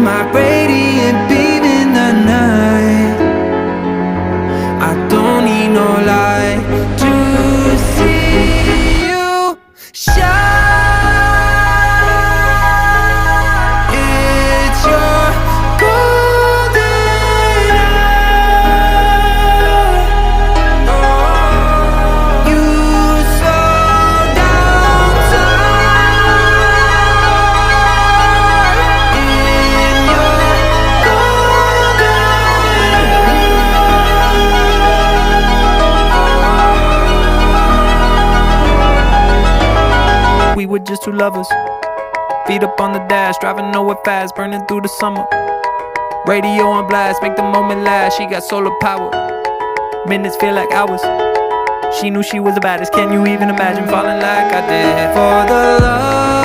my radiant beam in the night. I don't need no light to see you shine. It's your golden hour. You slow down time in your golden hour. We were just two lovers, feet up on the dash, driving nowhere fast, burning through the summer. Radio on blast, make the moment last. She got solar power, minutes feel like hours. She knew she was the baddest. Can you even imagine falling like I did for the love